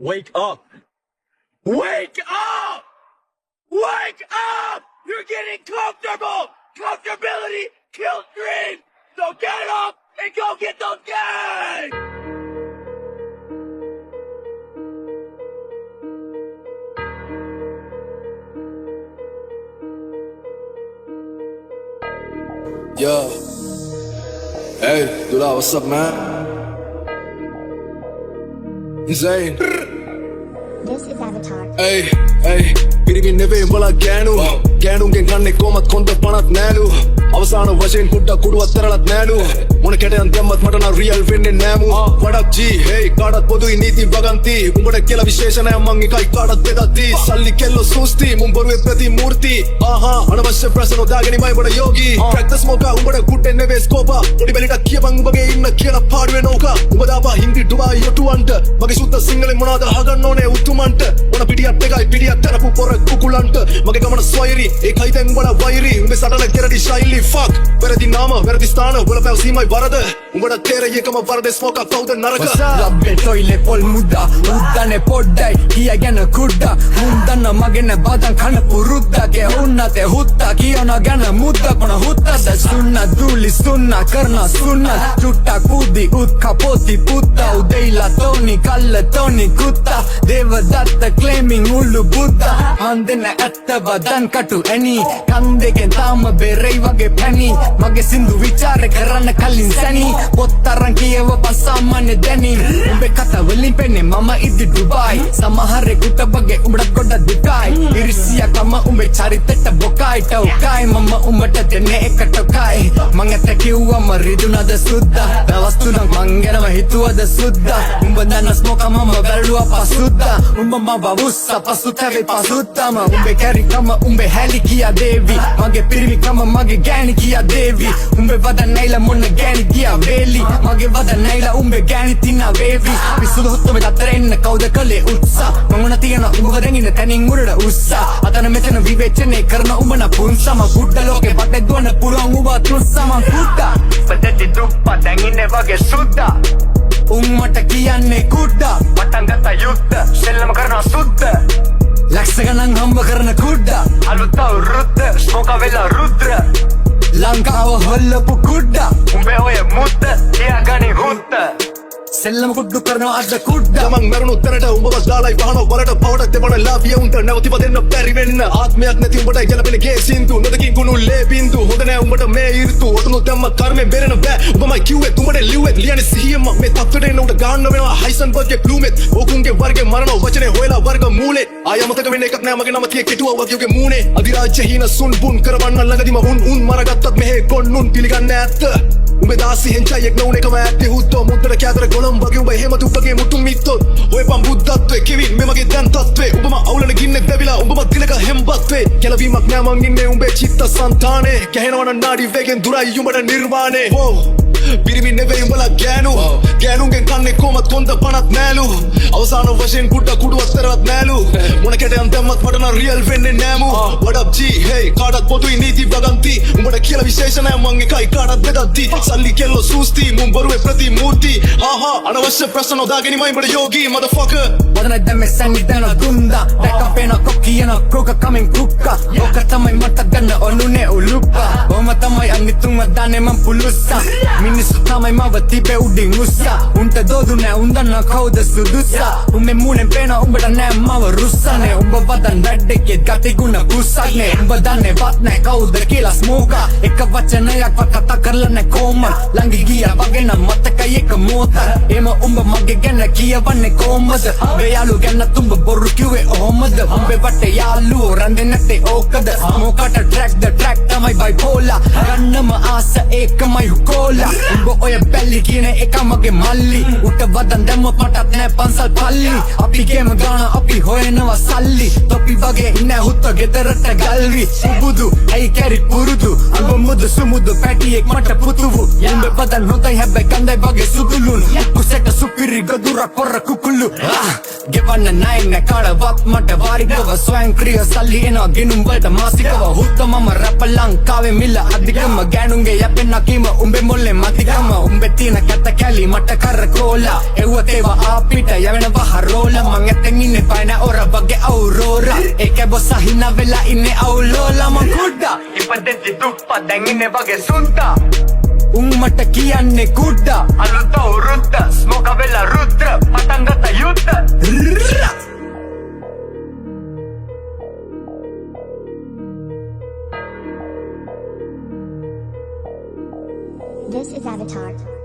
Wake up! Wake up! Wake up! You're getting comfortable! Comfortability kills dreams! So get up and go get those guys! Yo. Hey, Dula, what's up, man? Insane. This is Avatar. Hey, පිරිමින් නෙවේ උඹලා ගෑනු ගෑනුන්ගෙන් කන්නේ කොමත් කොන්ද පණත් නෑලු අවසාන වශයෙන් කුඩ්ඩක් කුඩුවත් තරලත් නෑලු මොන කැටයන් දැම්මත් මට නම් රියල් වෙන්නේ නෑමු වඩක් ජී hey කාටත් පොදුයි නීති වගන්ති උඹට කියලා විශේෂණයක් මං එකයි කාටත් බෙදatti සල්ලි කෙල්ලෝ සූස්ති මුන් බොරුවේ ප්‍රතිමූර්ති ආහා අනවශ්‍ය ප්‍රශ්න දාගෙනමයි බඩ යෝගී ප්‍රැක්ටිස් මොකා උඹට කුඩේ නෙවේ ස්කෝපා පොඩි බැලිටක් කියපන් උඹගේ ඉන්න කියලා පාඩුවේ නෝකා උඹ දාපා හින්දි ඩුබායි යොටුවන්ට මගේ සුද්ධ සිංහලෙන් මොනවද අහගන්න ඕනේ උතුමන්ට මොන පිටියක් එකයි පිටියක් තරපු පොර කුකුලන්ට මගේ ගමන සොයරි ඒකයි දැන් උඹලා වෛරි උඹේ සටල කෙරදි ශෛලි ෆක් වැරදි නාම වැරදි ස්ථාන බලපෑව සීමයි වරද උඹට තේරෙයිකම වරදේ ස්මෝක කවුද නරක ලබ්බේ toile pol muda උද්දනේ පොඩ්ඩයි කියගෙන කුඩ්ඩා මුන්දන්න මගෙන බදන් කන පුරුද්දගේ උන්නතේ හුත්තා කියන ගැන මුද්දක් මොන හුත්තද සුන්න දුලි සුන්න කරන සුන්න චුට්ටා කුදි උත් කපෝති පුත්තා උදේලා තෝනි කල්ල තෝනි කුත්තා දේවදත්ත claiming උල්ලු බුද්දා හන්දෙන ඇත්ත බදන් කටු ඇනි කන් දෙකෙන් තාම බෙරයි වගේ පැණි මගේ සින්දු විචාර කරන්න කලින් සැනි පොත්තරන් කියවපන් සාමාන්‍ය දැනි උඹේ කතා වලින් පෙන්නේ මම ඉදි ඩුබායි සමහරෙකුට බගේ උඹට ගොඩ දුකයි ඉරිසියකම උඹේ චරිතෙට බොකයි ටෝකයි මම උඹට දෙන්නේ එක ටෝකයි මං ඇත්ත කිව්වම රිදුනද සුද්දා දවස් තුනක් මං ගැනම හිතුවද සුද්දා උඹ දන්න ස්මෝක මම බැලුවා පසුද්දා උඹ මව උස්සා පසුතැවේ පසුද්දාම උඹේ කැරිකම උඹේ හැලි කියා දේවි මගේ පිරිමිකම මගේ ගෑණි කියා දේවි උඹේ වද නැයිලා මොන ගෑණි කියා වේලි මගේ වද නැයිලා උඹේ ගෑණි තිනා වේවි පිස්සුද හොත්තමේ අතර එන්න කවුද කලේ උත්සා මම උන තියන උඹ දෙගින තනින් උඩට උස්සා අතන මෙතන විවේචනය කරන උඹන පුන්සම බුද්ධ ලෝකේ වටේ දුවන පුරන් උඹ තුන්සම කුඩා පදටි දුප්පා දැන් ඉන්නේ වගේ සුද්දා උම්මට කියන්නේ කුඩා පටන් ගත්ත යුද්ධ සෙල්ලම කරනවා සුද්ද ලක්ෂ ගණන් හම්බ කරන කුඩා අලුත් අවුරුද්ද ස්මෝක වෙලා රුද්‍ර ලංකාව හොල්ලපු කුඩා උඹේ ඔය මුද්ද තියාගනි හුත්ත සෙල්ලම කුඩු කරනවා අද කුඩා ගමන් මරුණු තැනට උඹව දාලයි වහනෝ වලට පවට දෙවන ලාභිය උන්ට නැවතිව දෙන්න බැරි වෙන්න ආත්මයක් නැති උඹට ගැලපෙන ගේ සින්දු නොදකින් කුණු ලේ බින්දු හොඳ නෑ උඹට මේ ඍතු ඔතන දැම්ම කර්මෙන් බෙරෙන බෑ උඹමයි කිව්වේ උඹට ලිව්වෙත් ලියන්නේ සිහියම මේ තත්ත්වයට එන්න උඹට ගන්න වෙනවා හයිසන්බර්ග්ගේ ප්ලූමෙත් ඕකුන්ගේ වර්ගේ මරනවා වචනේ හොයලා වර්ග මූලේ ආය මතක වෙන්න එකක් නෑ මගේ නම තියේ කෙටුවා වගේගේ මූනේ අධිරාජ්‍ය හීන සුන් බුන් කරවන්න ළඟදිම උන් මරගත්තත් මෙහෙ ගොන්නුන් පිළිගන්නේ ඇත්ත උඹේ දාසි හෙන්චයියෙක් නෝන එකම ඇත්තේ හුත්තෝ මුද්දට කැදර ගොළම් වගේ උඹ එහෙම තුප්පගේ මුතුන් මිත්තොත් ඔය පම් බුද්ධත්වේ කිවින් මේ මගේ දැන් තත්වේ උඹම අවුලන ගින්නේ දැවිලා උඹම දිලක හෙම්බත්වේ කෙලවීමක් නෑ මං ඉන්නේ උඹේ චිත්ත සංතානේ ගැහෙනවන නාඩි වේගෙන් දුරයි උඹට නිර්වාණේ පිරිමි නෙවෙයි උඹලා ගෑනු ගෑනුන්ගෙන් කන්නේ කොමත් කොන්ද පණත් නෑලු අවසාන වශයෙන් කුඩ කුඩුවත් තරවත් නෑලු මොන කැටයන් දැම්මත් මට නම් රියල් වෙන්නේ නෑමු වඩක් ජී hey කාටත් පොදුයි නීති වගන්ති උඹට කියලා විශේෂණයක් මං එකයි කාටත් බෙදatti සල්ලි කෙල්ලෝ සූස්ති මුන් බොරුවේ ප්‍රතිමූර්ති ආහා අනවශ්‍ය ප්‍රශ්න දාගෙනමයි උඹට යෝගී motherfucker වදන දැම්මේ සැනි දැන දුන්දා දැක්කපේන කොකියන කෝක කමින් කුක්කා ඕක තමයි මට ගන්න ඔනුනේ උලුප්පා ඔම තමයි අනිතුම දාන්නේ මං පුලුස්සා මිනිස්සු තමයි මව තිබේ උඩින් උස්සා උන්ට දෝදු නෑ උන්දන්න කවුද සුදුස්සා උඹේ මූණෙන් පේන උඹට නෑ මව රුස්සනේ උඹ වදන් වැඩකේ ගති ගුණ පුස්සක්නේ උඹ දන්නේ වත් නෑ කවුද කියලා ස්මෝකා එක වචනයක් කතා කරලා නෑ කොමන් ළඟ ගියා වගේ නම් මතකයි එක මොහොතක් එම උඹ මගේ ගැන කියවන්නේ කොහමද මේ යාළු ගැන තුඹ බොරු කිව්වේ ඔහමද උඹේ වටේ යාළුවෝ රැඳෙන්නේ නැත්තේ ඕකද මොකට track තමයි bipolar ගන්නම ආස ඒකමයි හුකෝලා උඹ ඔය බැල්ලි කියන එක මගේ මල්ලි උට වදන් දැම්ම පටත් නෑ පන්සල් පල්ලි අපි ගේම ගාන අපි හොයනවා සල්ලි තොපි වගේ ඉන්න හුත්ත ගෙදරට ගල්වි සුබුදු ඇයි කැරි පුරුදු උඹ මුදු සුමුදු පැටියෙක් මට පුතුවු උඹ වදන් හොතයි හැබැයි කන්දයි වගේ සුදුලුන් කුසෙට සුපිරි ගදුරක් පොර කුකුළු ගෙවන්න නෑ නෑ කාටවත් මට වාරිකව ස්වයංක්‍රීය සල්ලි එනවා ගෙනුම් වලට මාසිකව හුත්ත මම රැප ලංකාවේ මිල අධිකම ගෑනුන්ගේ යැපෙන්න කීම උඹේ මොල්ලේ මතිකම උඹේ තියෙන කැත කැලි මට කරකෝලා එව්වත් ඒවා අපිට යවෙන වහරෝල මං ඇතෙන් ඉන්නේ පයින ඔර වගේ අවුරෝරා ඒකේ බොස්සා හිනා වෙලා ඉන්නේ අවුලෝලා මං කුඩ්ඩා ඉපදෙද්දි දුප්පත් දැන් ඉන්නේ වගේ සුන්දා උන් මට කියන්නේ කුඩ්ඩා අලුත අවුරුද්ද ස්මෝක වෙලා රුද්‍ර පටන් ගත්ත යුද්ධ This is Avatar.